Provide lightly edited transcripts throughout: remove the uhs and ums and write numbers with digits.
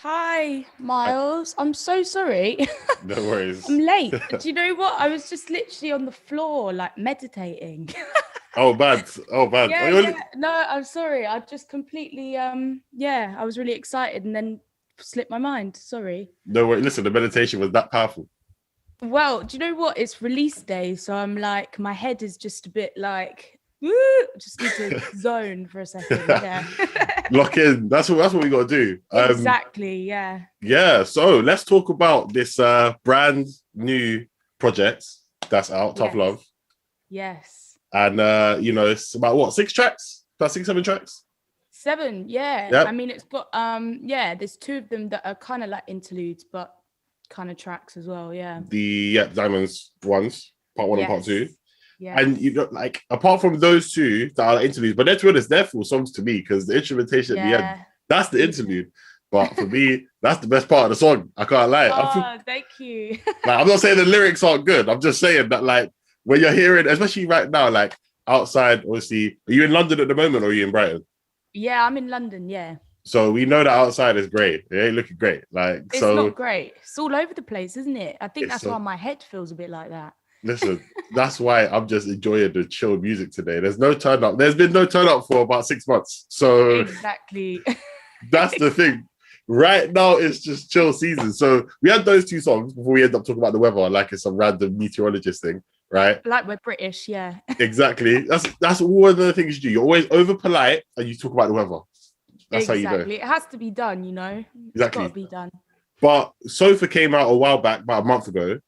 Hi, Uh, Miles. I'm so sorry. No worries. I'm late. Do you know what? I was just literally on the floor, like meditating. Oh, bad. Oh, bad. Oh, Yeah, yeah. No, I'm sorry. I just completely yeah, I was really excited and then slipped my mind. Sorry. no worries. Listen, the meditation was that powerful. Well, do you know what? It's release day, so I'm like my head is just a bit like woo, just need to zone for a second. Yeah. Lock in. That's what we got to do. Exactly, yeah. Yeah. So let's talk about this brand new project that's out, Tough Yes. Love, Yes. and it's about what, 6 tracks, about 6, 7 tracks. Seven, yeah. I Yep. mean, it's got yeah, there's two of them that are kind of like interludes, but kind of tracks as well, yeah. The Diamonds ones, part one and part two. Yes. Yes. And like apart from those two that are interludes, but they're to be honest, they're full songs to me because the instrumentation at the end, Yeah. that's the Yeah. interlude. But for me, that's the best part of the song. I can't lie. Oh, thank you. Like, I'm not saying the lyrics aren't good. I'm just saying that like when you're hearing, especially right now, like outside, obviously, are you in London at the moment or are you in Brighton? Yeah, I'm in London, yeah. So we know that outside is great. It ain't looking great. Like, It's so not great. It's all over the place, isn't it? I think it's that's why so my head feels a bit like that. listen, that's why I'm just enjoying the chill music today. There's no turn up. There's been no turn up for about 6 months. So Exactly. that's the thing. Right now, it's just chill season. So we had those two songs before we end up talking about the weather, like it's some random meteorologist thing, right? Like we're British, yeah. Exactly. That's one of the things you do. You're always over polite and you talk about the weather. That's how you know. Exactly. It has to be done, you know. It's got to Exactly. be done. But Sofa came out a while back, about a month ago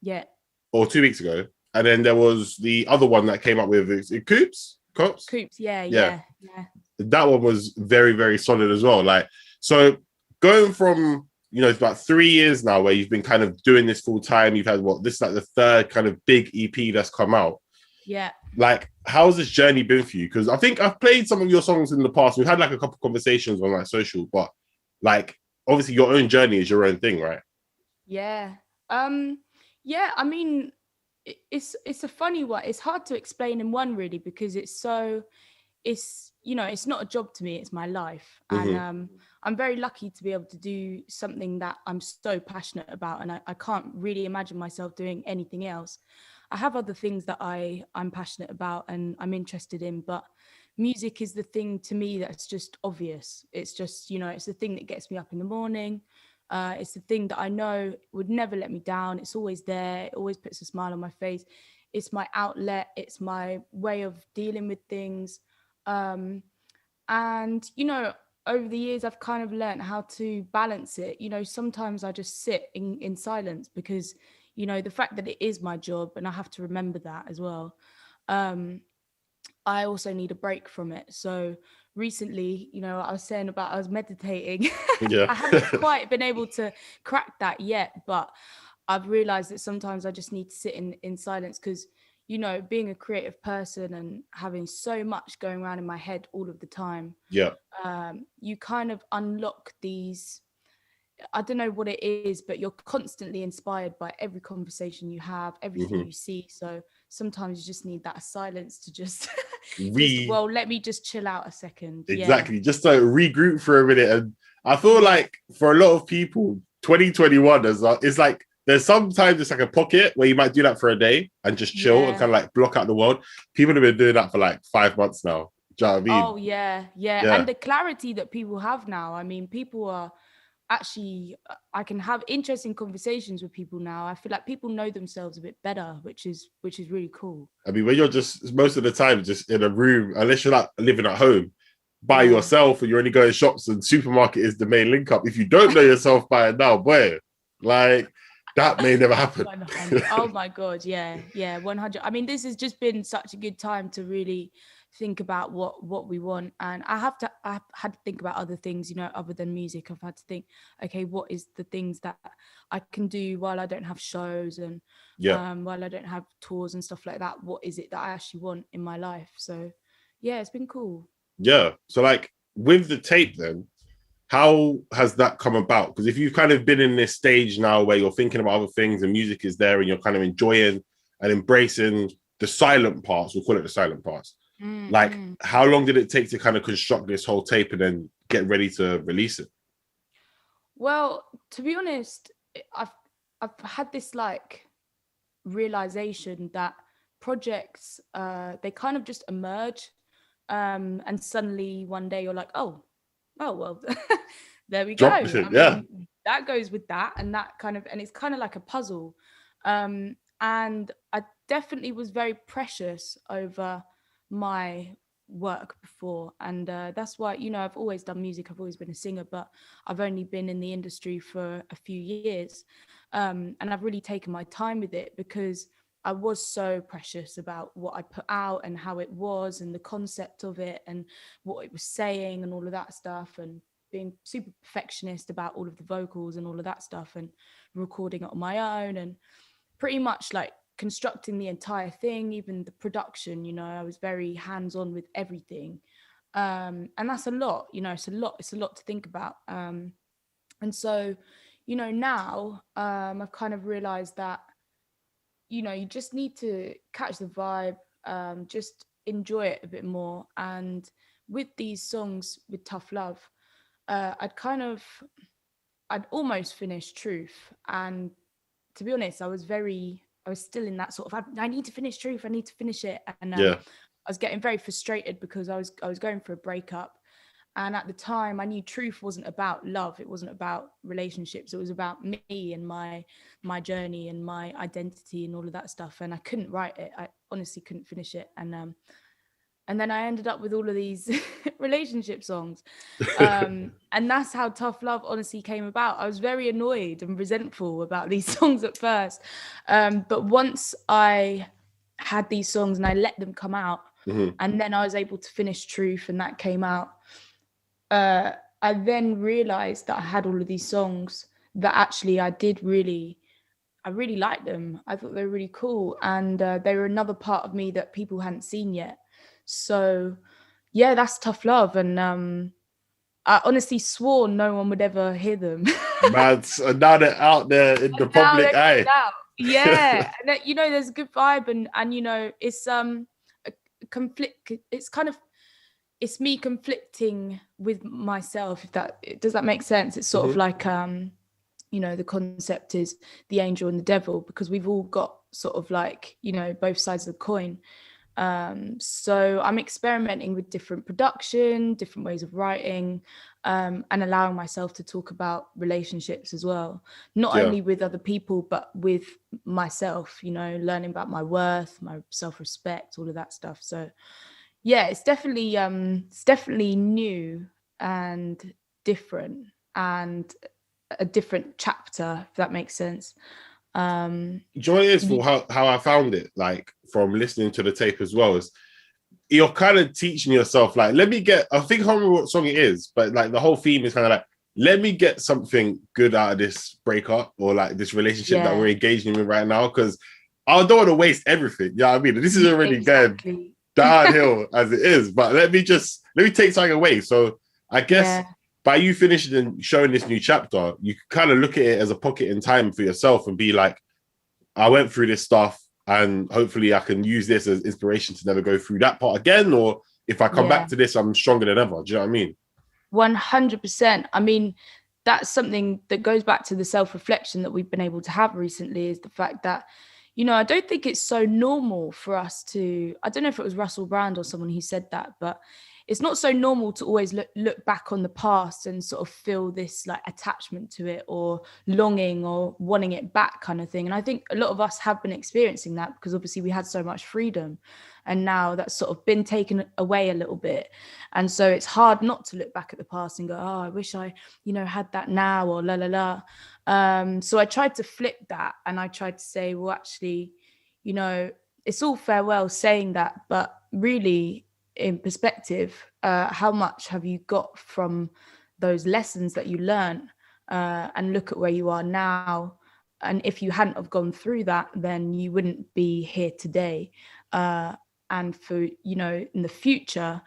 Yeah. or 2 weeks ago. And then there was the other one that came up with it Coops? Cops? Coops, yeah, Yeah. yeah, yeah. That one was very, very solid as well. Like, so going from, it's about 3 years now where you've been kind of doing this full time. You've had this is like the third kind of big EP that's come out. Yeah. Like, how's this journey been for you? Because I think I've played some of your songs in the past. We've had like a couple of conversations on like social, but like obviously your own journey is your own thing, right? Yeah. Yeah, I mean it's a funny one. It's hard to explain in one really because it's not a job to me, it's my life. And Mm-hmm. I'm very lucky to be able to do something that I'm so passionate about and I can't really imagine myself doing anything else. I have other things that I'm passionate about and I'm interested in, but music is the thing to me that's just obvious. It's just, it's the thing that gets me up in the morning. It's the thing that I know would never let me down. It's always there. It always puts a smile on my face. It's my outlet. It's my way of dealing with things. Um, and, over the years, I've kind of learned how to balance it. Sometimes I just sit in silence because, the fact that it is my job and I have to remember that as well. Um, I also need a break from it. So recently, I was saying about I was meditating. Yeah. I haven't quite been able to crack that yet, but I've realized that sometimes I just need to sit in silence because, being a creative person and having so much going around in my head all of the time, Yeah. you kind of unlock these. I don't know what it is, but you're constantly inspired by every conversation you have, everything Mm-hmm. you see. So sometimes you just need that silence to just, Re let me just chill out a second. Yeah. Exactly. Just to regroup for a minute. And I feel Yeah. like for a lot of people, 2021 is like there's sometimes it's like a pocket where you might do that for a day and just chill and Yeah. kind of like block out the world. People have been doing that for like 5 months now. Do you know what I mean? Oh, yeah. Yeah. And Yeah. the clarity that people have now. I mean, people are actually, I can have interesting conversations with people now. I feel like people know themselves a bit better, which is really cool. I mean, when you're just most of the time just in a room, unless you're like living at home by Yeah. yourself and you're only going shops and supermarket is the main link up. If you don't know yourself by it now, boy, like that may never happen. 100. Oh my God. Yeah. Yeah. 100. I mean, this has just been such a good time to really think about what we want. And I've had to think about other things, other than music. I've had to think, okay, what is the things that I can do while I don't have shows and Yeah. while I don't have tours and stuff like that? What is it that I actually want in my life? So yeah, it's been cool. Yeah. So like with the tape then, how has that come about? Because if you've kind of been in this stage now where you're thinking about other things and music is there and you're kind of enjoying and embracing the silent parts, we'll call it the silent parts. Like, Mm-hmm. how long did it take to kind of construct this whole tape and then get ready to release it? Well, to be honest, I've had this like realization that projects they kind of just emerge, and suddenly one day you're like, oh well, there we Drop go. it, I yeah. mean, that goes with that, and that kind of, and it's kind of like a puzzle. And I definitely was very precious over my work before, and that's why, you know, I've always done music, I've always been a singer, but I've only been in the industry for a few years, and I've really taken my time with it because I was so precious about what I put out and how it was and the concept of it and what it was saying and all of that stuff, and being super perfectionist about all of the vocals and all of that stuff, and recording it on my own, and pretty much like constructing the entire thing, even the production. You know, I was very hands-on with everything, and that's a lot. You know, it's a lot to think about. And so, you know, now I've kind of realized that, you know, you just need to catch the vibe, just enjoy it a bit more. And with these songs, with Tough Love, I'd kind of, I'd almost finished Truth. And to be honest, I was still in that sort of, I need to finish Truth, I need to finish it. And Yeah. I was getting very frustrated because I was going for a breakup. And at the time, I knew Truth wasn't about love. It wasn't about relationships. It was about me and my journey and my identity and all of that stuff. And I couldn't write it. I honestly couldn't finish it. And then I ended up with all of these relationship songs. And that's how Tough Love honestly came about. I was very annoyed and resentful about these songs at first. But once I had these songs and I let them come out, and then I was able to finish Truth, and that came out, I then realized that I had all of these songs that actually I really liked them. I thought they were really cool, and they were another part of me that people hadn't seen yet. So yeah, that's Tough Love. And I honestly swore no one would ever hear them. Man, so now they're out there in the And now they're public coming eye. out. Yeah. And that, you know, there's a good vibe, and you know, it's a conflict. It's kind of, it's me conflicting with myself, if that, does that make sense? It's sort of like you know, the concept is the angel and the devil, because we've all got sort of like, you know, both sides of the coin. So I'm experimenting with different production, different ways of writing, and allowing myself to talk about relationships as well, not Yeah. only with other people but with myself, you know, learning about my worth, my self-respect, all of that stuff. So yeah, it's definitely new and different, and a different chapter, if that makes sense. Do you know what it is for how I found it? Like from listening to the tape as well, is you're kind of teaching yourself, like, let me get, I think I can't remember what song it is, but like the whole theme is kind of like, let me get something good out of this breakup or like this relationship that we're engaging in right now, because I don't want to waste everything. You know what I mean? This is already going downhill as it is, but let me take something away. So I guess by you finishing and showing this new chapter, you kind of look at it as a pocket in time for yourself and be like, I went through this stuff, and hopefully I can use this as inspiration to never go through that part again. Or if I come back to this, I'm stronger than ever. Do you know what I mean? 100%. I mean, that's something that goes back to the self-reflection that we've been able to have recently, is the fact that, you know, I don't think it's so normal for us to, I don't know if it was Russell Brand or someone who said that, but it's not so normal to always look back on the past and sort of feel this like attachment to it, or longing or wanting it back kind of thing. And I think a lot of us have been experiencing that because obviously we had so much freedom, and now that's sort of been taken away a little bit. And so it's hard not to look back at the past and go, oh, I wish I, you know, had that now, or la la la. So I tried to flip that, and I tried to say, well, actually, you know, it's all farewell saying that, but really, in perspective, how much have you got from those lessons that you learned, and look at where you are now. And if you hadn't have gone through that, then you wouldn't be here today. And for, you know, in the future,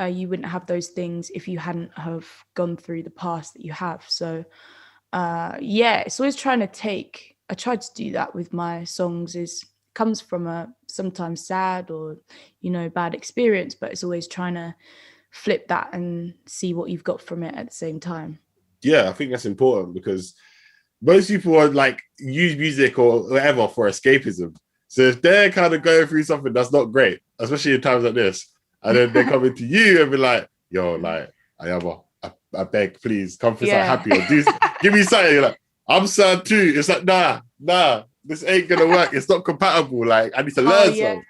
you wouldn't have those things if you hadn't have gone through the past that you have. So yeah, it's always trying to take, I tried to do that with my songs, is comes from a sometimes sad or, you know, bad experience, but it's always trying to flip that and see what you've got from it at the same time. Yeah, I think that's important because most people are like use music or whatever for escapism. So if they're kind of going through something that's not great, especially in times like this, and then they're coming to you and be like, yo, like, Iyamah, I beg, please come for something happy or give me something. You're like, I'm sad too. It's like, nah, this ain't gonna work. It's not compatible. Like, I need to learn something.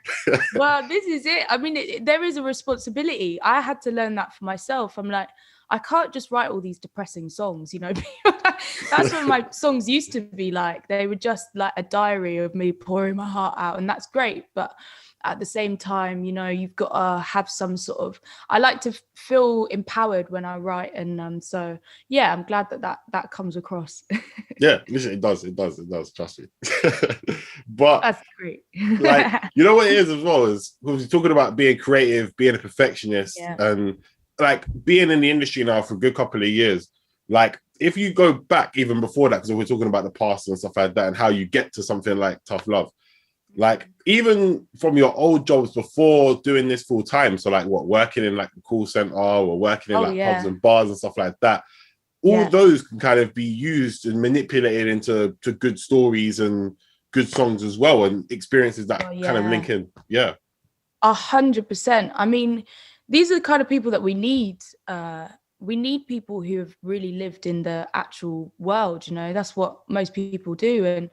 Well, this is it. I mean, there is a responsibility. I had to learn that for myself. I'm like, I can't just write all these depressing songs, you know. That's what my songs used to be like. They were just like a diary of me pouring my heart out, and that's great. But at the same time, you know, you've got to have some sort of, I like to feel empowered when I write. And so, yeah, I'm glad that comes across. Yeah, listen, it does, trust me. But that's great. Like, you know what it is as well, is we're talking about being creative, being a perfectionist, and like being in the industry now for a good couple of years. Like, if you go back even before that, because we're talking about the past and stuff like that, and how you get to something like Tough Love. Like, even from your old jobs before doing this full time, so like working in like a call center or working in pubs and bars and stuff like that, all those can kind of be used and manipulated into good stories and good songs as well, and experiences that kind of link in. 100%. I mean, these are the kind of people that we need. We need people who have really lived in the actual world, you know. That's what most people do. And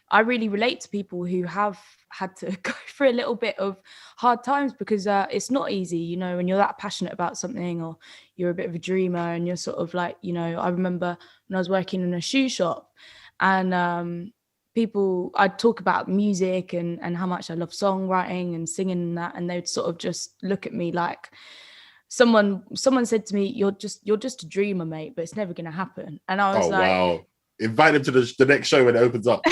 I really relate to people who have had to go through a little bit of hard times, because it's not easy, you know, when you're that passionate about something, or you're a bit of a dreamer and you're sort of like, you know, I remember when I was working in a shoe shop, and people, I'd talk about music and how much I love songwriting and singing and that, and they'd sort of just look at me like, someone said to me, you're just a dreamer, mate, but it's never going to happen. And I was wow, invite them to the next show when it opens up.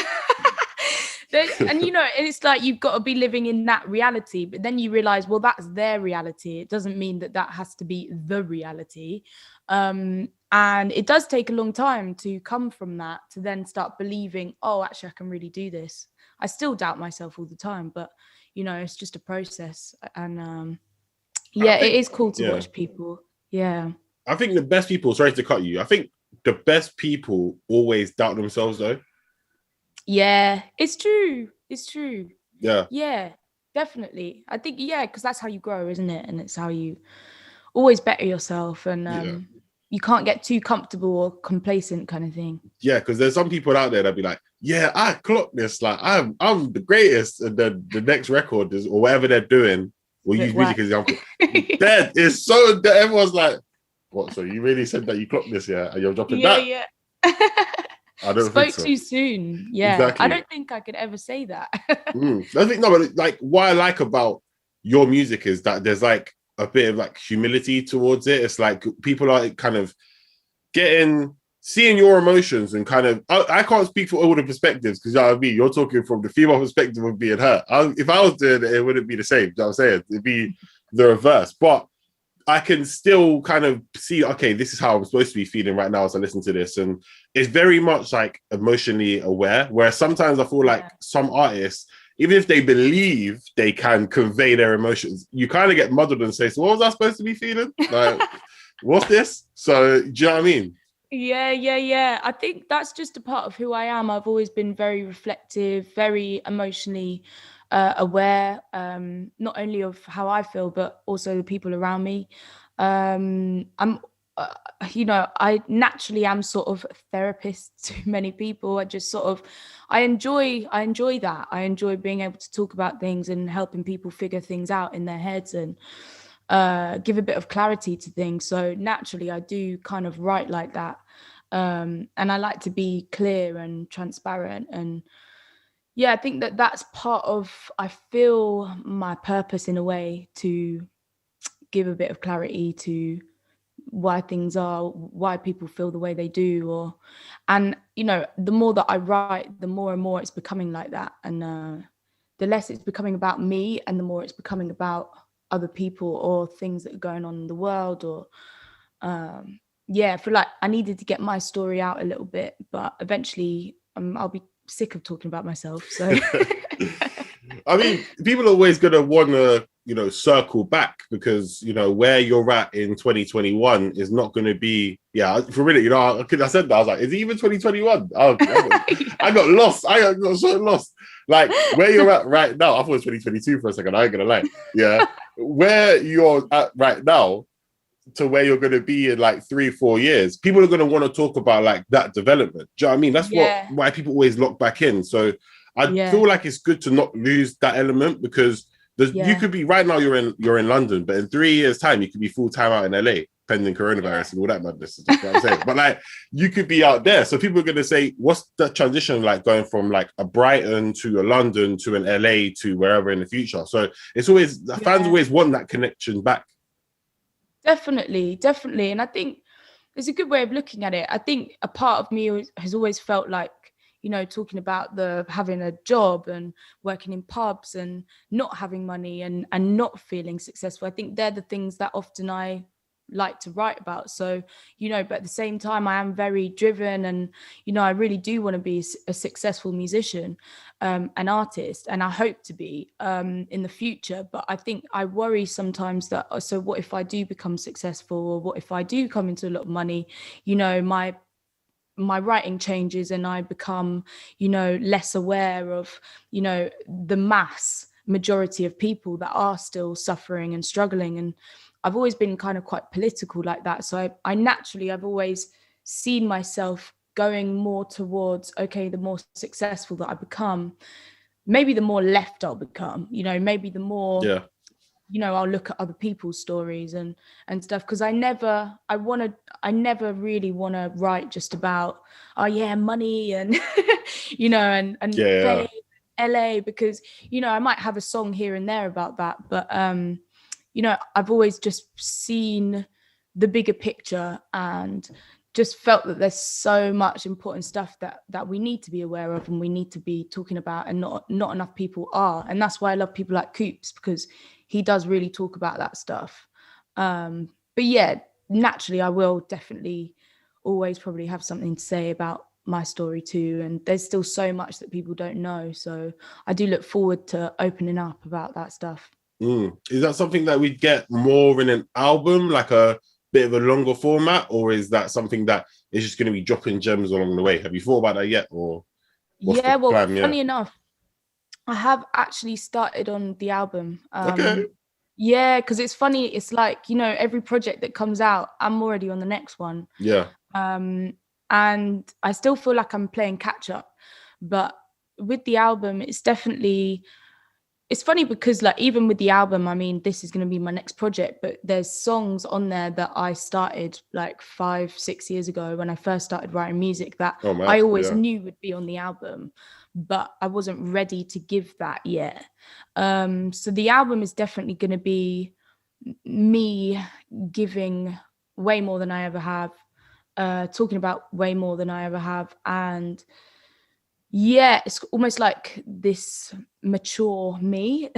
And you know, it's like you've got to be living in that reality, but then you realize, well, that's their reality. It doesn't mean that has to be the reality. And it does take a long time to come from that to then start believing, oh, actually, I can really do this. I still doubt myself all the time, but you know, it's just a process. And it is cool to watch people. Yeah. I think the best people, sorry to cut you, I think the best people always doubt themselves though. Yeah, it's true. Yeah, definitely. I think because that's how you grow, isn't it? And it's how you always better yourself, and you can't get too comfortable or complacent, kind of thing. Yeah, because there's some people out there that be like, yeah, I clocked this, like I'm the greatest, and then the next record is, or whatever they're doing, we'll use music as example. That is so that everyone's like, what? So you really said that you clocked this, and you're dropping that? Yeah. I don't spoke think so. too soon. Yeah, exactly. I don't think I could ever say that. I think but like what I like about your music is that there's like a bit of like humility towards it. It's like people are kind of seeing your emotions and kind of. I can't speak for all the perspectives, because you know what I mean, you're talking from the female perspective of being hurt. If I was doing it, it wouldn't be the same. You know what I'm saying? It'd be the reverse, but I can still kind of see, okay, this is how I'm supposed to be feeling right now as I listen to this. And it's very much like emotionally aware, where sometimes I feel like some artists, even if they believe they can convey their emotions, you kind of get muddled and say, so what was I supposed to be feeling? Like, what's this? So, do you know what I mean? Yeah. I think that's just a part of who I am. I've always been very reflective, very emotionally aware, not only of how I feel, but also the people around me. I'm I naturally am sort of a therapist to many people. I just sort of, I enjoy that. I enjoy being able to talk about things and helping people figure things out in their heads and give a bit of clarity to things. So naturally I do kind of write like that. And I like to be clear and transparent, and I think that's part of, I feel, my purpose in a way, to give a bit of clarity to why things are, why people feel the way they do, and you know, the more that I write, the more and more it's becoming like that, and the less it's becoming about me and the more it's becoming about other people or things that are going on in the world, or I feel like I needed to get my story out a little bit, but eventually I'll be sick of talking about myself. So I mean, people are always gonna want to circle back, because where you're at in 2021 is not going to be, for really, I said that, I was like, is it even 2021? I got lost. I got so lost. Like, where you're at right now, I thought it was 2022 for a second, I ain't gonna lie. Yeah. Where you're at right now to where you're going to be in like 3-4 years, people are going to want to talk about like that development. Do you know what I mean? That's why people always lock back in. So I feel like it's good to not lose that element, because you could be, right now you're in London, but in 3 years time you could be full-time out in LA pending coronavirus and all that madness. That's what I'm saying. But like, you could be out there, so people are going to say, what's the transition like going from like a Brighton to a London to an LA to wherever in the future? So it's always, fans always want that connection back. Definitely. And I think it's a good way of looking at it. I think a part of me has always felt like, talking about having a job and working in pubs and not having money and not feeling successful. I think they're the things that often I like to write about. So, but at the same time, I am very driven, and, I really do want to be a successful musician, an artist, and I hope to be in the future. But I think I worry sometimes that, so what if I do become successful, or what if I do come into a lot of money, my writing changes and I become, less aware of, the mass majority of people that are still suffering and struggling. And I've always been kind of quite political like that. So I've always seen myself going more towards, okay, the more successful that I become, maybe the more left I'll become, maybe the more, I'll look at other people's stories and stuff. Because I never really want to write just about, money and, and fame, LA, because, I might have a song here and there about that. But, I've always just seen the bigger picture and just felt that there's so much important stuff that we need to be aware of and we need to be talking about, and not enough people are. And that's why I love people like Coops, because he does really talk about that stuff. But yeah, naturally, I will definitely always probably have something to say about my story too. And there's still so much that people don't know. So I do look forward to opening up about that stuff. Is that something that we'd get more in an album, like a bit of a longer format, or is that something that is just going to be dropping gems along the way? Have you thought about that yet? Or funny enough, I have actually started on the album. Okay. Yeah, because it's funny. It's like, every project that comes out, I'm already on the next one. Yeah. And I still feel like I'm playing catch up. But with the album, it's funny because, like, even with the album, I mean, this is going to be my next project, but there's songs on there that I started like 5-6 years ago when I first started writing music that I always knew would be on the album, but I wasn't ready to give that yet. So the album is definitely going to be me giving way more than I ever have, talking about way more than I ever have. And yeah, it's almost like this mature me.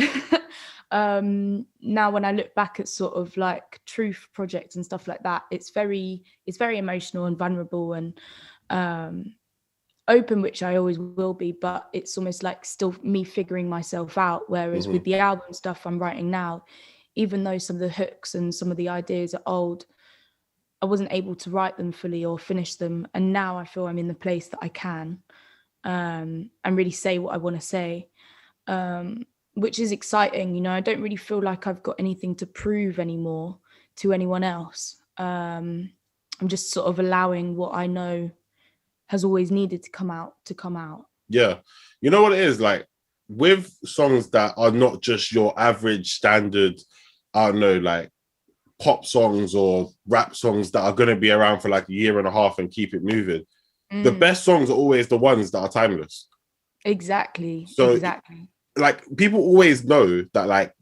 Now when I look back at sort of like Truth projects and stuff like that, it's very emotional and vulnerable and open, which I always will be, but it's almost like still me figuring myself out. Whereas with the album stuff I'm writing now, even though some of the hooks and some of the ideas are old, I wasn't able to write them fully or finish them. And now I feel I'm in the place that I can and really say what I want to say, which is exciting. I don't really feel like I've got anything to prove anymore to anyone else. I'm just sort of allowing what I know has always needed to come out. Yeah. You know what it is, like, with songs that are not just your average standard, I don't know, like pop songs or rap songs that are going to be around for like a year and a half and keep it moving. The best songs are always the ones that are timeless. Exactly. Like, people always know that, like,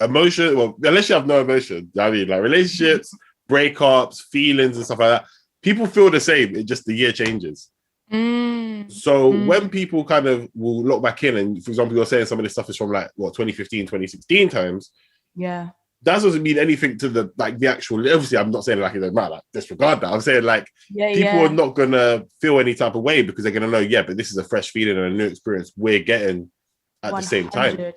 emotion, well, unless you have no emotion, I mean, like relationships, breakups, feelings and stuff like that, people feel the same. It just, the year changes. So when people kind of will look back in, and for example, you're saying some of this stuff is from like 2015, 2016 times. Yeah. That doesn't mean anything to the actual, obviously I'm not saying like it doesn't matter, like disregard that. I'm saying like people are not gonna feel any type of way because they're gonna know, but this is a fresh feeling and a new experience we're getting at 100. The same time.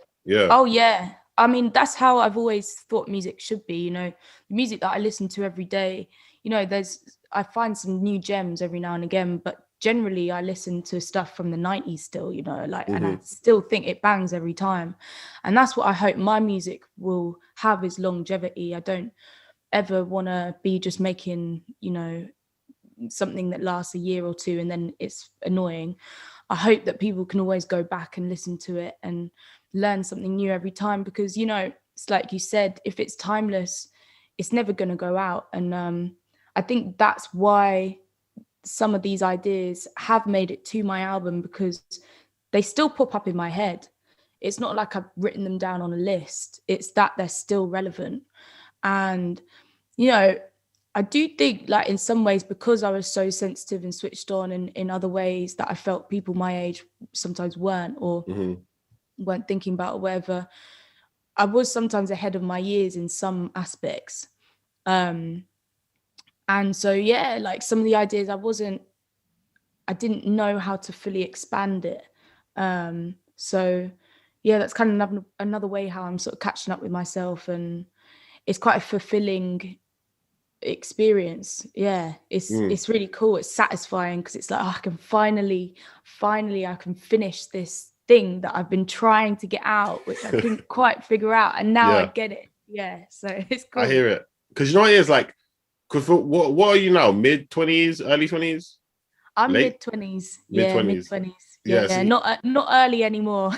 Oh yeah. I mean, that's how I've always thought music should be, you know, the music that I listen to every day, you know, I find some new gems every now and again, but generally I listen to stuff from the 90s still, you know, like, and I still think it bangs every time. And that's what I hope my music will have, is longevity. I don't ever want to be just making, you know, something that lasts a year or two and then it's annoying. I hope that people can always go back and listen to it and learn something new every time, because, you know, it's like you said, if it's timeless, it's never going to go out. And I think that's why some of these ideas have made it to my album, because they still pop up in my head. It's not like I've written them down on a list. It's that they're still relevant. And, you know, I do think, like, in some ways, because I was so sensitive and switched on in other ways that I felt people my age sometimes weren't, or weren't thinking about, or whatever, I was sometimes ahead of my years in some aspects. And so, yeah, like some of the ideas I didn't know how to fully expand it. So, yeah, that's kind of another way how I'm sort of catching up with myself. And it's quite a fulfilling experience. Yeah, it's really cool. It's satisfying, because it's like, oh, I can finally I can finish this thing that I've been trying to get out, which I couldn't quite figure out, and now I get it. Yeah, so it's cool. I hear it, because you know what it is, like, because what are you now, mid-20s, early 20s? I'm mid-20s. Yeah, mid-20s. Yeah, see, not early anymore.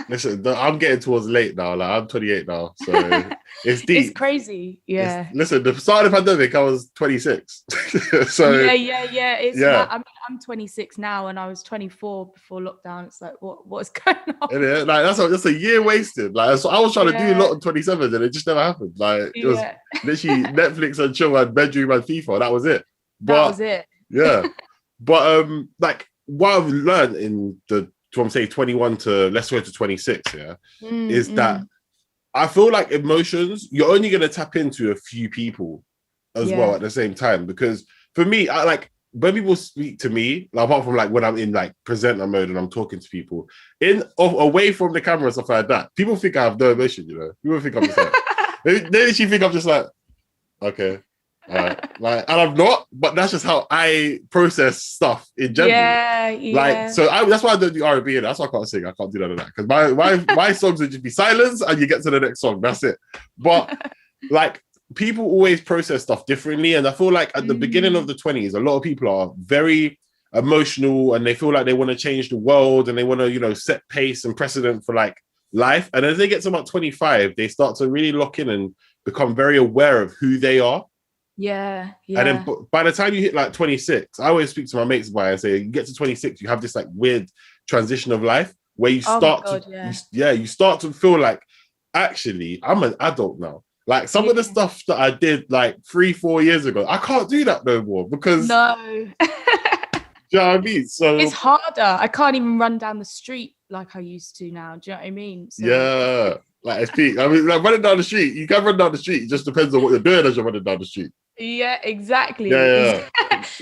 Listen, I'm getting towards late now. Like, I'm 28 now, so it's deep. It's crazy. Yeah. Listen, the start of the pandemic, I was 26. So yeah. It's I'm 26 now, and I was 24 before lockdown. It's like, what's going on? And like that's a year wasted. Like, so I was trying to do a lot on 27, and it just never happened. Like, it was literally Netflix and chill and bedroom and FIFA. That was it. That was it. Yeah. But like, what I've learned in from say 21 to, let's go to 26, is that I feel like emotions, you're only going to tap into a few people as well at the same time. Because for me, I like, when people speak to me, like, apart from like when I'm in like presenter mode and I'm talking to people, away from the camera and stuff like that, people think I have no emotion, you know. People think I'm just like, they literally think I'm just like, okay. Like, and I'm not, but that's just how I process stuff in general. Yeah. Like, so that's why I don't do R&B, and that's why I can't sing. I can't do none of that, because my songs would just be silence, and you get to the next song. That's it. But like, people always process stuff differently, and I feel like at the beginning of the 20s, a lot of people are very emotional, and they feel like they want to change the world, and they want to, you know, set pace and precedent for like life. And as they get to about 25, they start to really lock in and become very aware of who they are. Yeah. And then by the time you hit like 26, I always speak to my mates about it and say, you get to 26, you have this like weird transition of life where you start you start to feel like, actually, I'm an adult now. Like, some of the stuff that I did like 3-4 years ago, I can't do that no more, because do you know what I mean? So it's harder. I can't even run down the street like I used to now. Do you know what I mean? So, yeah. Like, it's peak. I mean, like, running down the street, you can run down the street. It just depends on what you're doing as you're running down the street. Yeah, exactly. Yeah.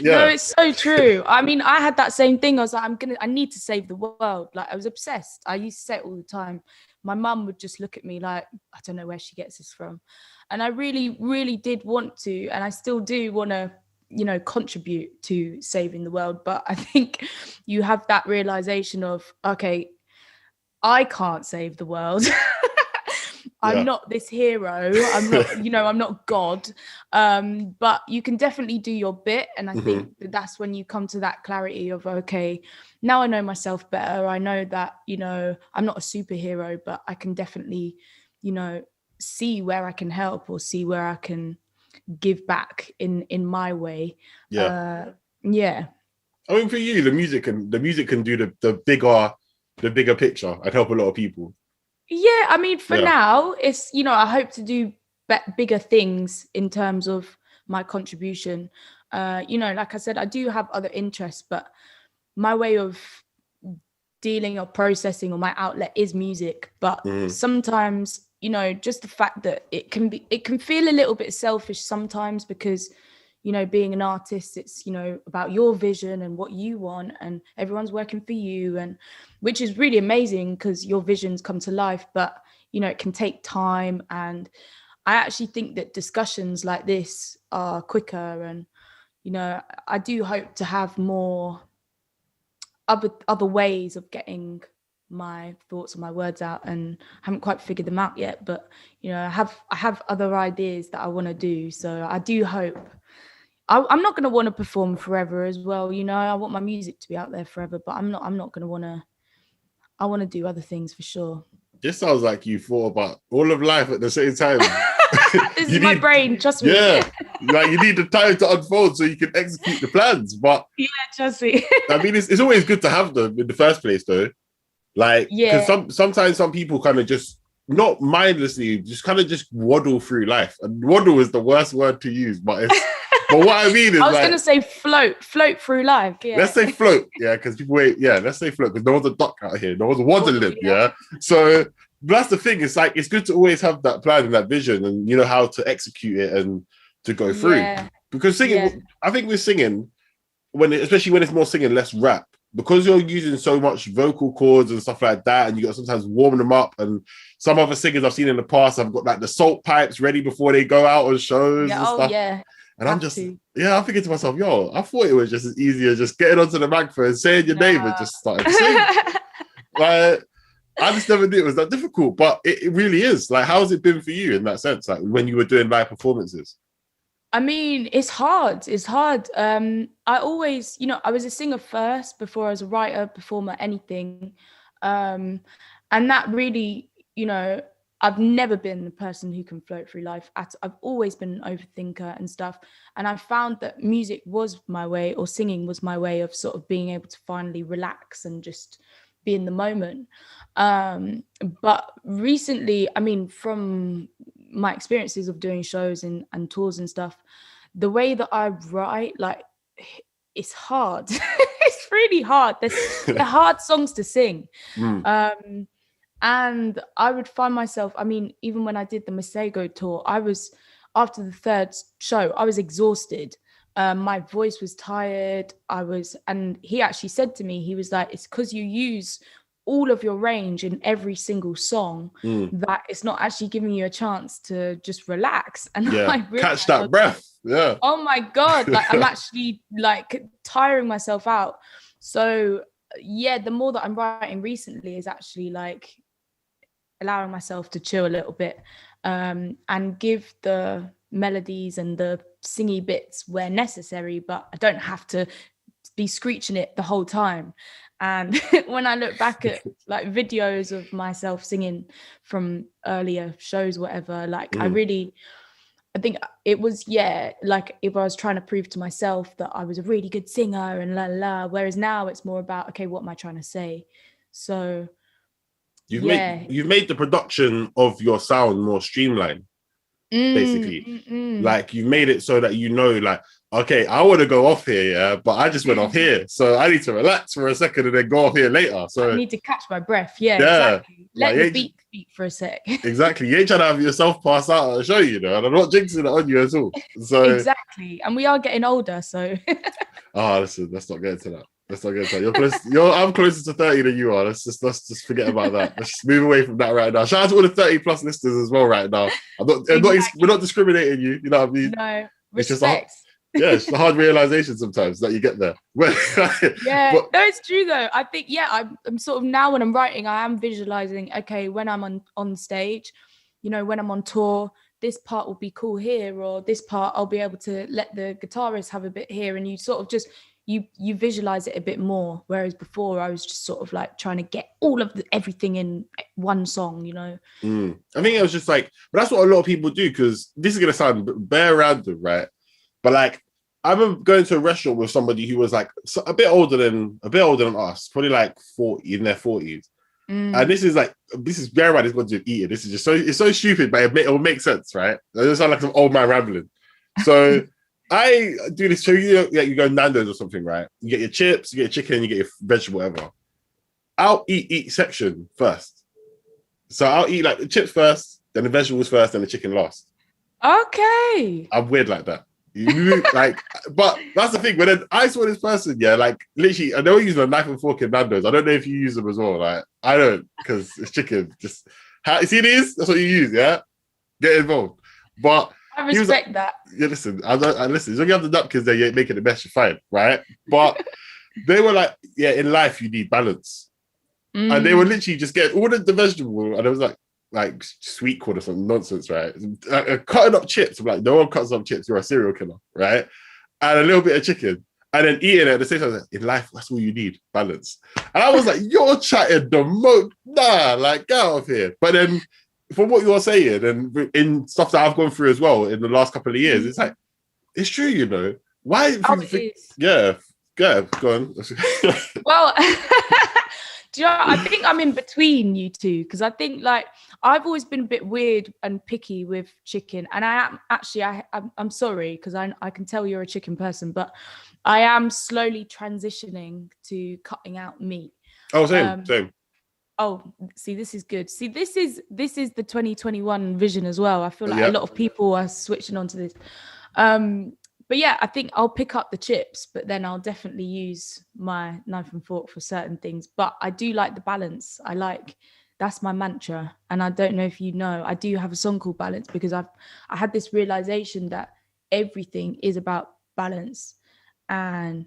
No, it's so true. I mean, I had that same thing. I was like, I need to save the world. Like, I was obsessed. I used to say it all the time. My mum would just look at me like, I don't know where she gets this from. And I really, really did want to, and I still do want to, you know, contribute to saving the world. But I think you have that realization of, okay, I can't save the world. I'm not this hero. I'm not, you know, I'm not God. But you can definitely do your bit. And I think that's when you come to that clarity of, okay, now I know myself better. I know that, you know, I'm not a superhero, but I can definitely, you know, see where I can help, or see where I can give back in my way. I mean, for you, the music can do the bigger picture and help a lot of people. Yeah, I mean, for now, it's, you know, I hope to do bigger things in terms of my contribution. You know, like I said, I do have other interests, but my way of dealing or processing, or my outlet, is music. But sometimes, you know, just the fact that it can feel a little bit selfish sometimes, because, you know, being an artist, it's, you know, about your vision and what you want, and everyone's working for you, and which is really amazing because your visions come to life. But you know, it can take time. And I actually think that discussions like this are quicker. And, you know, I do hope to have more other ways of getting my thoughts and my words out, and I haven't quite figured them out yet, but you know, I have other ideas that I want to do. So I do hope I'm not going to want to perform forever as well. You know, I want my music to be out there forever, but I'm not going to want to. I want to do other things for sure. This sounds like you thought about all of life at the same time. This is my brain, trust me. Yeah, like you need the time to unfold so you can execute the plans. But yeah, trust me. I mean, it's always good to have them in the first place, though. Like, because sometimes some people kind of just not mindlessly, just kind of just waddle through life. And waddle is the worst word to use, but it's. But what I mean is, I was going to say float through life. Yeah. Let's say float, yeah, because people wait. Yeah, let's say float because no one's a duck out here, no one's a waddling, yeah. So that's the thing. It's like it's good to always have that plan and that vision, and you know how to execute it and to go through. Yeah. Because singing, I think with singing, especially when it's more singing, less rap, because you're using so much vocal cords and stuff like that, and you got sometimes warm them up. And some other singers I've seen in the past have got like the salt pipes ready before they go out on shows and stuff. Yeah. And I'm just, I'm thinking to myself, yo, I thought it was just as easy as just getting onto the microphone, saying your name and just starting to sing. Like, I just never knew it was that difficult, but it really is. Like, how's it been for you in that sense? Like, when you were doing live performances? I mean, it's hard. It's hard. I always, you know, I was a singer first before I was a writer, performer, anything. And that really, you know, I've never been the person who can float through life. I've always been an overthinker and stuff. And I found that music was my way, or singing was my way of sort of being able to finally relax and just be in the moment. But recently, I mean, from my experiences of doing shows and tours and stuff, the way that I write, like, it's hard. It's really hard. They're hard songs to sing. And I would find myself, I mean, even when I did the Masego tour, after the third show, I was exhausted. My voice was tired. And he actually said to me, he was like, it's because you use all of your range in every single song that it's not actually giving you a chance to just relax. And I catch that breath. Yeah. Oh my God. Like, I'm actually like tiring myself out. So yeah, the more that I'm writing recently is actually like allowing myself to chill a little bit, and give the melodies and the singy bits where necessary, but I don't have to be screeching it the whole time. And when I look back at like videos of myself singing from earlier shows, whatever, like I think it was, like if I was trying to prove to myself that I was a really good singer and whereas now it's more about, okay, what am I trying to say? So you've made the production of your sound more streamlined, basically. Like you made it so that you know, like, okay, I want to go off here, but I just went off here, so I need to relax for a second and then go off here later. So I need to catch my breath. Exactly. Let the beat speak for a sec. Exactly. You ain't trying to have yourself pass out at a show, you know, and I'm not jinxing it on you at all. So exactly, and we are getting older, so. Listen, let's not get into that. I'm closer to 30 than you are. Let's just forget about that. Let's just move away from that right now. Shout out to all the 30 plus listeners as well right now. We're not discriminating you. You know what I mean? No, respect. It's just a hard realization sometimes that you get there. No, it's true though. I think, I'm sort of now when I'm writing, I am visualizing, okay, when I'm on stage, you know, when I'm on tour, this part will be cool here, or this part I'll be able to let the guitarist have a bit here, and you sort of just you visualize it a bit more, whereas before I was just sort of like trying to get all of everything in one song, you know. I think it was just like, but that's what a lot of people do, because this is gonna sound bare random, right? But like, I remember going to a restaurant with somebody who was like a bit older than us, probably like 40, in their 40s. And this is very bad. It's got to do with eating. This is just it's so stupid, but it will make sense, right? It doesn't sound like some old man rambling. So I do this. So you go Nando's or something, right? You get your chips, you get your chicken, you get your vegetable, whatever. I'll eat each section first. So I'll eat like the chips first, then the vegetables first, then the chicken last. Okay. I'm weird like that. But that's the thing. When I saw this person, like literally, I know using a knife and fork in Nando's. I don't know if you use them as well. Like I don't, because it's chicken. How, see this? That's what you use, yeah? Get involved. But I respect that. Yeah, listen, I listen. When you have the napkins there, you're making the best you find, right? But they were like, yeah, in life you need balance. And they were literally just getting all the vegetable, and it was like sweet corn or some nonsense, right? Cutting up chips. I'm like, no one cuts up chips, you're a serial killer, right? And a little bit of chicken. And then eating it at the same time. Like, in life, that's all you need, balance. And I was like, you're chatting the most, nah, like, get out of here. But then, from what you're saying, and in stuff that I've gone through as well in the last couple of years, it's like, it's true, you know. Why? Yeah, go on. Well, do you know, I think I'm in between you two, because I think like I've always been a bit weird and picky with chicken, and I am actually I'm sorry, because I can tell you're a chicken person, but I am slowly transitioning to cutting out meat. Oh, same. Oh, see, this is good. See, this is the 2021 vision as well. I feel like a lot of people are switching onto this. But yeah, I think I'll pick up the chips, but then I'll definitely use my knife and fork for certain things. But I do like the balance. That's my mantra. And I don't know if you know, I do have a song called Balance, because I had this realization that everything is about balance, and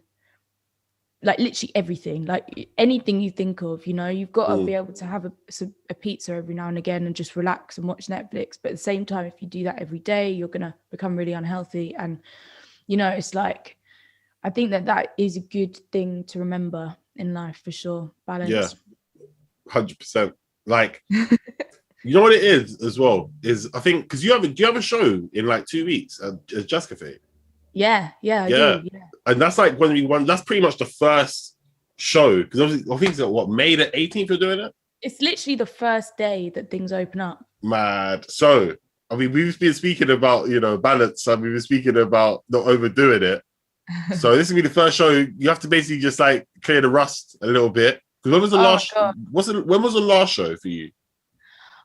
like literally everything, like anything you think of, you know, you've got to be able to have a pizza every now and again and just relax and watch Netflix. But at the same time, if you do that every day, you're going to become really unhealthy. And, you know, it's like, I think that is a good thing to remember in life for sure. Balance. Yeah, 100%. Like, you know what it is as well, is I think, because do you have a show in like 2 weeks at Jazz Cafe? Yeah, I do, yeah. And that's like that's pretty much the first show, because obviously I think it's what, May the 18th you're doing it? It's literally the first day that things open up. Mad. So I mean, we've been speaking about, you know, balance, and we've been speaking about not overdoing it. So this will be the first show. You have to basically just like clear the rust a little bit. Because when was the last show for you?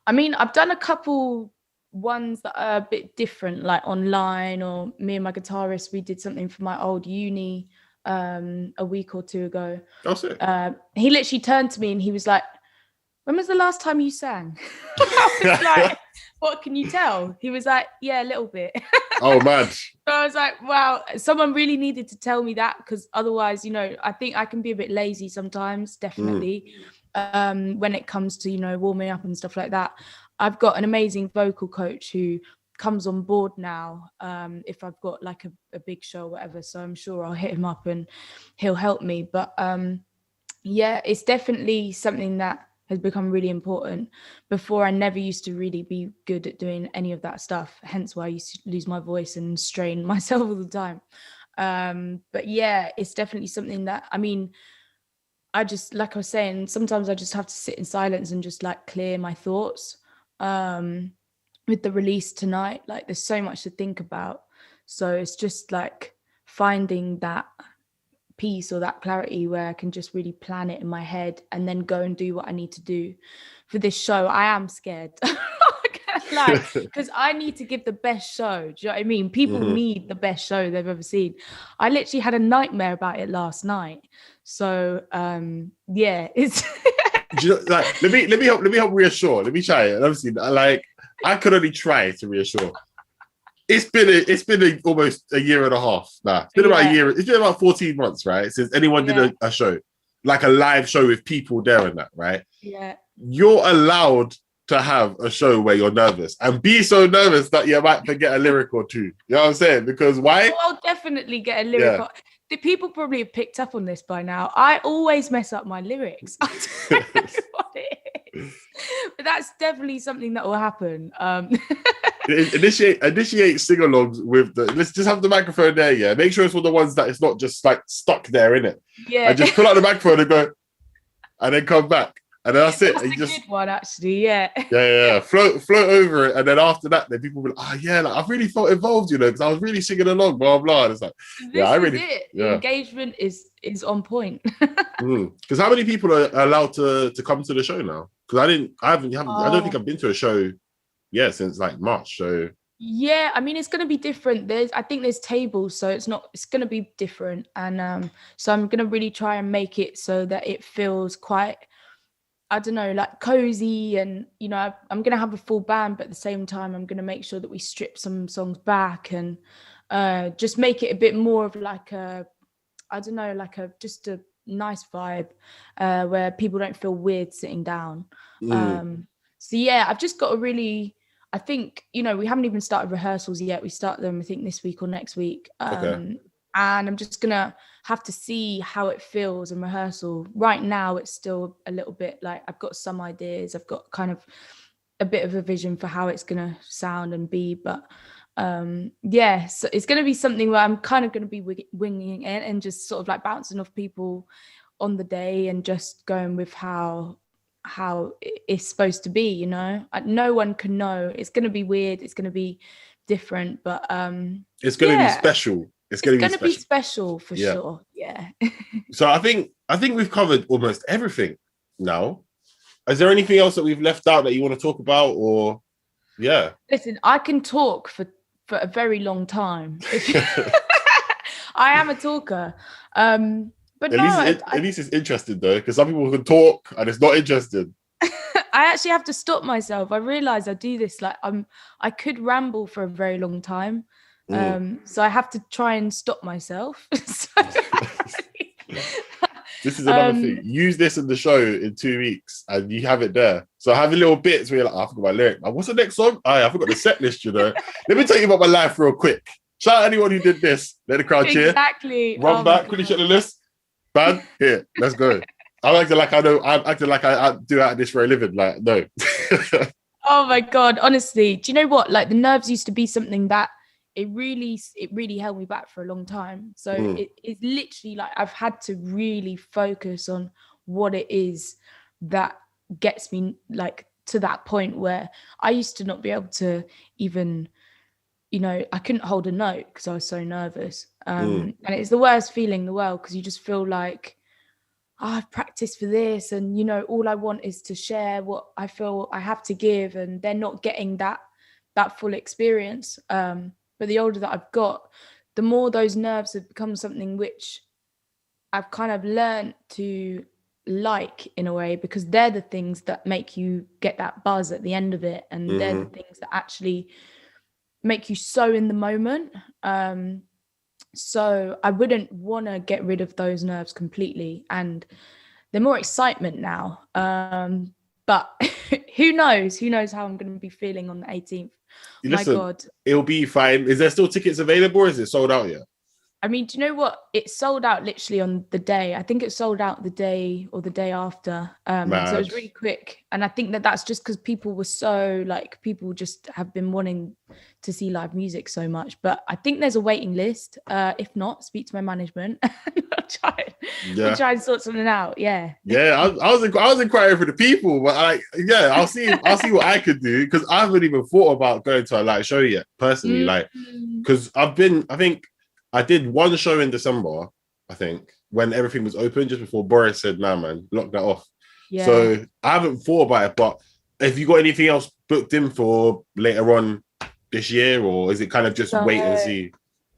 I mean, I've done a couple ones that are a bit different, like online, or me and my guitarist, we did something for my old uni a week or two ago. Oh, sick. He literally turned to me and he was like, when was the last time you sang? I was like, what can you tell? He was like, yeah, a little bit. Oh, man. So I was like, wow, someone really needed to tell me that, because otherwise, you know, I think I can be a bit lazy sometimes, definitely, when it comes to, you know, warming up and stuff like that. I've got an amazing vocal coach who comes on board now if I've got like a big show or whatever. So I'm sure I'll hit him up and he'll help me. But yeah, it's definitely something that has become really important. Before, I never used to really be good at doing any of that stuff, hence why I used to lose my voice and strain myself all the time. But yeah, it's definitely something that, I mean, I just, like I was saying, sometimes I just have to sit in silence and just like clear my thoughts. With the release tonight, like there's so much to think about. So it's just like finding that peace or that clarity where I can just really plan it in my head and then go and do what I need to do for this show. I am scared. Because I need to give the best show. Do you know what I mean? People need the best show they've ever seen. I literally had a nightmare about it last night. So yeah, it's you know, like, let me help reassure. Let me try it. Obviously, like, I could only try to reassure. It's been almost a year and a half now. It's been about a year. It's been about 14 months, right? Since anyone did a show, like a live show with people there and that, right? Yeah. You're allowed to have a show where you're nervous and be so nervous that you might forget a lyric or two. You know what I'm saying? Because why? I'll definitely get a lyric. The people probably have picked up on this by now. I always mess up my lyrics. I don't know what it is. But that's definitely something that will happen. Initiate sing-alongs with let's just have the microphone there, yeah. Make sure it's one of the ones that it's not just like stuck there in it. Yeah. And just pull out the microphone and go, and then come back. And then that's it. That's and a good one, actually, yeah. Yeah. Float over it. And then after that, then people will be like, oh yeah, like, I really felt involved, you know, because I was really singing along, blah, blah. And it's like, The engagement is on point. Because how many people are allowed to come to the show now? Because I don't think I've been to a show since like March. So yeah, I mean, it's going to be different. I think there's tables, so it's going to be different. And so I'm going to really try and make it so that it feels quite I don't know, like cozy, and I'm gonna have a full band, but at the same time I'm gonna make sure that we strip some songs back and just make it a bit more of like a, I don't know, like just a nice vibe where people don't feel weird sitting down. So yeah, I've just got to really, I think, we haven't even started rehearsals yet. We start them, I think, this week or next week. Okay. And I'm just going to have to see how it feels in rehearsal. Right now, it's still a little bit like I've got some ideas. I've got kind of a bit of a vision for how it's going to sound and be. But yeah, so it's going to be something where I'm kind of going to be winging it and just sort of like bouncing off people on the day and just going with how it's supposed to be, no one can know. It's going to be weird, it's going to be different, but it's going to be special. It's going to be special for sure. Yeah. So I think we've covered almost everything now. Is there anything else that we've left out that you want to talk about? Or listen, I can talk for a very long time. I am a talker. But at least it's interesting though, because some people can talk and it's not interesting. I actually have to stop myself. I realize I do this, like I could ramble for a very long time. So I have to try and stop myself. This is another thing. Use this in the show in 2 weeks and you have it there. So have a little bits where you're like, I forgot my lyric. What's the next song? I forgot the set list, Let me tell you about my life real quick. Shout out anyone who did this. Let the crowd cheer. Exactly. Run back, quickly check the list. Bad, here, let's go. I'm acting like I know. I'm acting like I do out of this for a living. Like, no. Oh my God, honestly, do you know what? Like the nerves used to be something that it really held me back for a long time. So it's literally like I've had to really focus on what it is that gets me like to that point where I used to not be able to even, I couldn't hold a note because I was so nervous. And it's the worst feeling in the world because you just feel like, I've practiced for this and, all I want is to share what I feel I have to give, and they're not getting that full experience. But the older that I've got, the more those nerves have become something which I've kind of learned to like in a way, because they're the things that make you get that buzz at the end of it. And they're the things that actually make you so in the moment. So I wouldn't want to get rid of those nerves completely. And they're more excitement now. But who knows how I'm going to be feeling on the 18th. Listen, my God. It'll be fine. Is there still tickets available or is it sold out yet? I mean, do you know what? It sold out literally on the day. I think it sold out the day or the day after. So it was really quick. And I think that's just because people were so people just have been wanting to see live music so much. But I think there's a waiting list. If not, speak to my management. We'll try and sort something out. Yeah. Yeah, I was inquiring for the people, but I'll see what I could do, because I haven't even thought about going to a live show yet personally. Because I did one show in December, I think, when everything was open, just before Boris said, nah, man, lock that off. Yeah. So I haven't thought about it, but have you got anything else booked in for later on this year, or is it kind of just wait and see?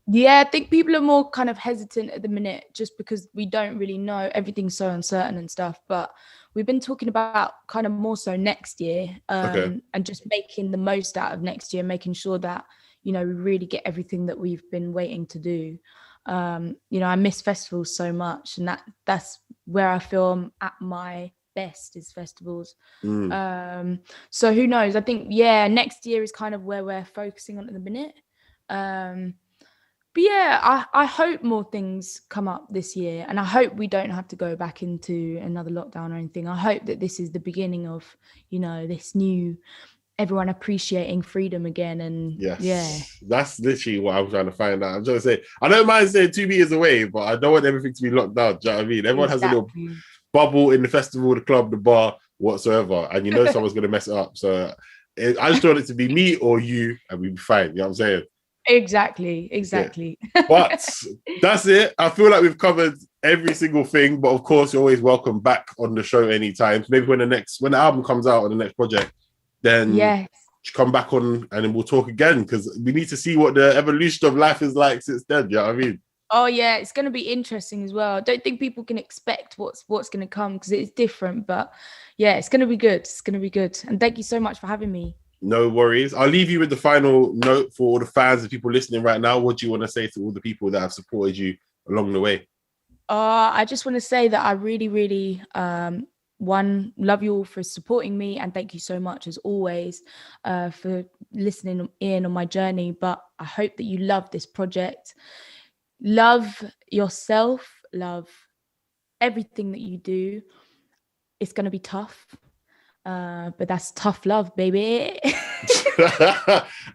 Yeah, I think people are more kind of hesitant at the minute just because we don't really know. Everything's so uncertain and stuff, but we've been talking about kind of more so next year and just making the most out of next year, making sure that, we really get everything that we've been waiting to do. I miss festivals so much, and that's where I feel I'm at my best is festivals. So who knows? I think, next year is kind of where we're focusing on at the minute. But yeah, I hope more things come up this year, and I hope we don't have to go back into another lockdown or anything. I hope that this is the beginning of, this new, everyone appreciating freedom again. And that's literally what I'm trying to find out. I'm trying to say, I don't mind saying 2 meters away, but I don't want everything to be locked down. Do you know what I mean? Everyone has a little bubble in the festival, the club, the bar, whatsoever, and someone's going to mess it up. So I just want it to be me or you, and we'll be fine. You know what I'm saying? Exactly. Yeah. But that's it. I feel like we've covered every single thing, but of course you're always welcome back on the show anytime. Maybe when the album comes out on the next project, then come back on and then we'll talk again, because we need to see what the evolution of life is like since then. You know what I mean? Oh yeah, it's going to be interesting as well. I don't think people can expect what's going to come because it's different. But yeah, it's going to be good. It's going to be good. And thank you so much for having me. No worries. I'll leave you with the final note for all the fans and people listening right now. What do you want to say to all the people that have supported you along the way? I just want to say that I really, really one, love you all for supporting me, and thank you so much as always for listening in on my journey. But I hope that you love this project. Love yourself, love everything that you do. It's going to be tough, but that's tough love, baby.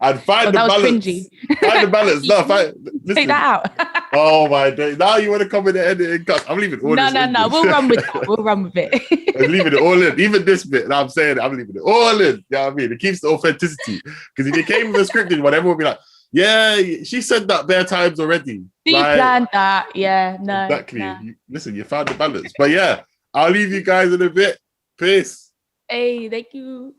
And find the that was balance. cringy. Find the balance. No, listen. Take that out. Oh my day. Now you want to come in the editing cuts. I'm leaving all this in. No. We'll run with that. We'll run with it. I'm leaving it all in. Even this bit that I'm saying, I'm leaving it all in. You know what I mean? It keeps the authenticity. Because if you came with a scripted one, everyone would be like, yeah, she said that bare times already. You planned that. Yeah, no. Exactly. Nah. Listen, you found the balance. But yeah, I'll leave you guys in a bit. Peace. Hey, thank you.